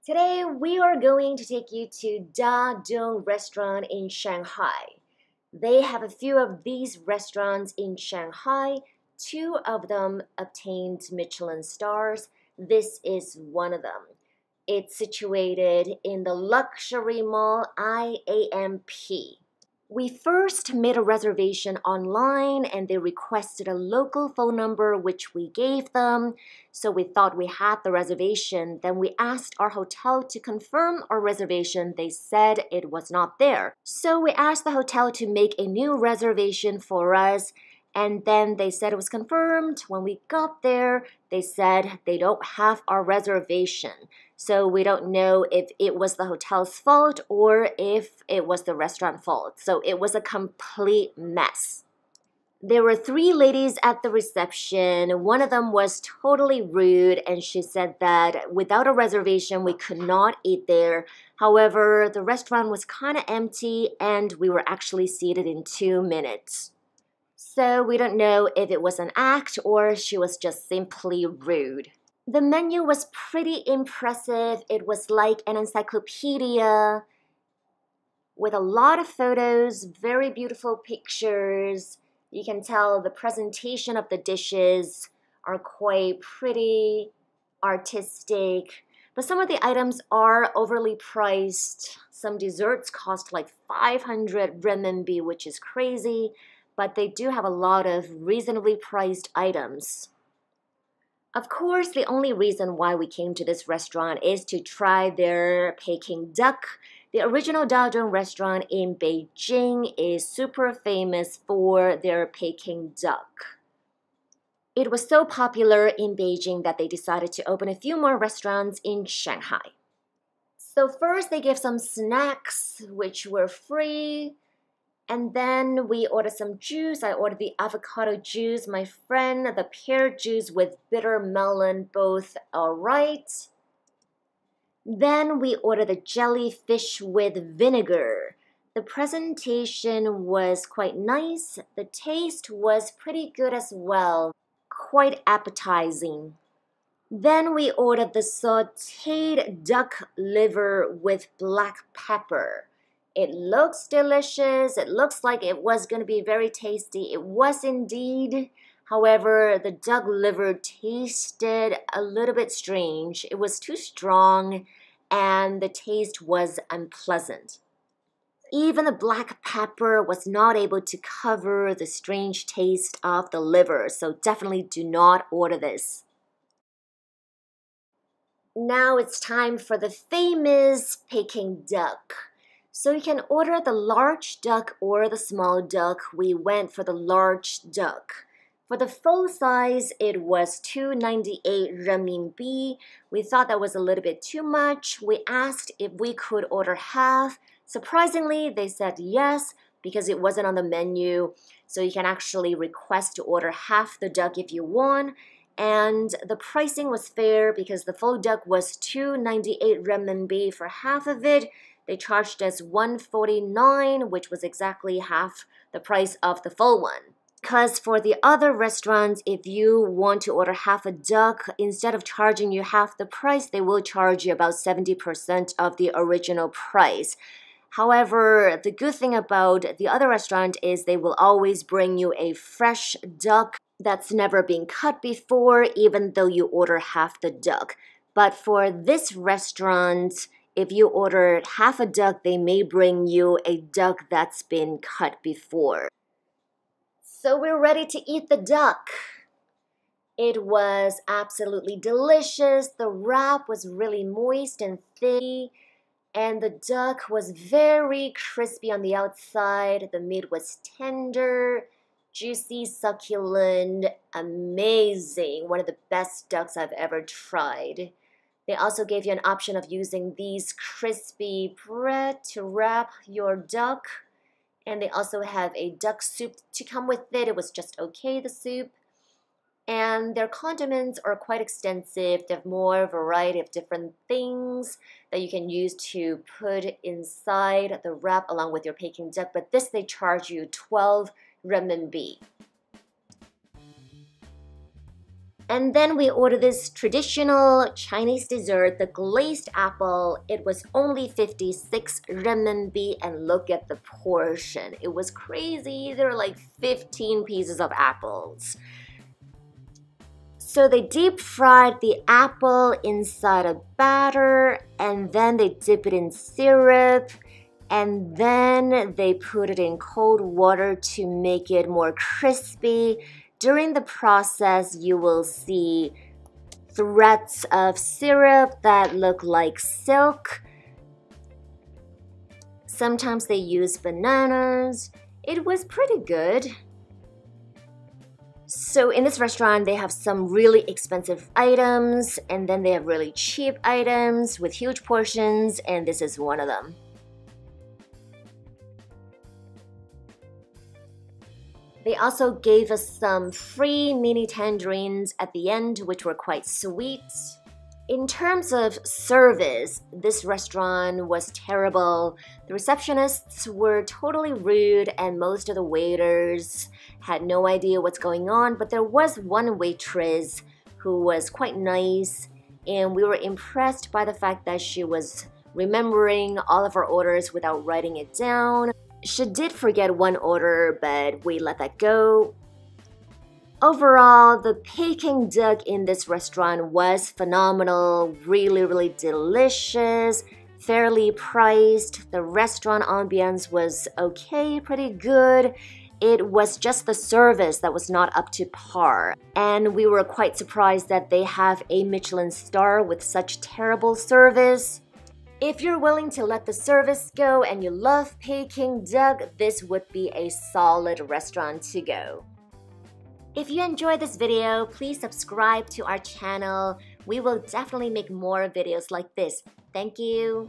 Today we are going to take you to DaDong restaurant in Shanghai. They have a few of these restaurants in Shanghai. Two of them obtained Michelin stars. This is one of them. It's situated in the luxury mall IAMP. We first made a reservation online and they requested a local phone number which we gave them. So we thought we had the reservation. Then we asked our hotel to confirm our reservation. They said it was not there. So we asked the hotel to make a new reservation for us. And then they said it was confirmed. When we got there, they said they don't have our reservation. So we don't know if it was the hotel's fault or if it was the restaurant fault. So it was a complete mess. There were three ladies at the reception. One of them was totally rude and she said that without a reservation, we could not eat there. However, the restaurant was kind of empty and we were actually seated in 2 minutes. So we don't know if it was an act or she was just simply rude. The menu was pretty impressive. It was like an encyclopedia with a lot of photos, very beautiful pictures. You can tell the presentation of the dishes are quite pretty, artistic. But some of the items are overly priced. Some desserts cost like 500 renminbi, which is crazy. But they do have a lot of reasonably priced items. Of course, the only reason why we came to this restaurant is to try their Peking duck. The original DaDong restaurant in Beijing is super famous for their Peking duck. It was so popular in Beijing that they decided to open a few more restaurants in Shanghai. So first they gave some snacks, which were free. And then we ordered some juice. I ordered the avocado juice. My friend, the pear juice with bitter melon, both alright. Then we ordered the jellyfish with vinegar. The presentation was quite nice. The taste was pretty good as well. Quite appetizing. Then we ordered the sauteed duck liver with black pepper. It looks delicious. It looks like it was going to be very tasty. It was indeed. However, the duck liver tasted a little bit strange. It was too strong and the taste was unpleasant. Even the black pepper was not able to cover the strange taste of the liver, so definitely do not order this. Now it's time for the famous Peking duck. So you can order the large duck or the small duck. We went for the large duck. For the full size, it was 298 renminbi. We thought that was a little bit too much. We asked if we could order half. Surprisingly, they said yes because it wasn't on the menu. So you can actually request to order half the duck if you want. And the pricing was fair because the full duck was 298 renminbi for half of it. They charged us 149, which was exactly half the price of the full one. Because for the other restaurants, if you want to order half a duck, instead of charging you half the price, they will charge you about 70% of the original price. However, the good thing about the other restaurant is they will always bring you a fresh duck that's never been cut before, even though you order half the duck. But for this restaurant, if you order half a duck, they may bring you a duck that's been cut before. So we're ready to eat the duck. It was absolutely delicious. The wrap was really moist and thin, and the duck was very crispy on the outside. The meat was tender, juicy, succulent, amazing. One of the best ducks I've ever tried. They also gave you an option of using these crispy bread to wrap your duck. And they also have a duck soup to come with it. It was just okay, the soup. And their condiments are quite extensive. They have more variety of different things that you can use to put inside the wrap along with your Peking duck. But this, they charge you 12 renminbi. And then we ordered this traditional Chinese dessert, the glazed apple. It was only 56 renminbi, and look at the portion. It was crazy. There were like 15 pieces of apples. So they deep fried the apple inside a batter, and then they dip it in syrup, and then they put it in cold water to make it more crispy. During the process, you will see threads of syrup that look like silk. Sometimes they use bananas. It was pretty good. So in this restaurant, they have some really expensive items, and then they have really cheap items with huge portions, and this is one of them. They also gave us some free mini tangerines at the end, which were quite sweet. In terms of service, this restaurant was terrible. The receptionists were totally rude, and most of the waiters had no idea what's going on, but there was one waitress who was quite nice, and we were impressed by the fact that she was remembering all of our orders without writing it down. She did forget one order, but we let that go. Overall, the Peking duck in this restaurant was phenomenal, really delicious, fairly priced. The restaurant ambiance was okay, pretty good. It was just the service that was not up to par. And we were quite surprised that they have a Michelin star with such terrible service. If you're willing to let the service go and you love Peking duck, this would be a solid restaurant to go. If you enjoyed this video, please subscribe to our channel. We will definitely make more videos like this. Thank you.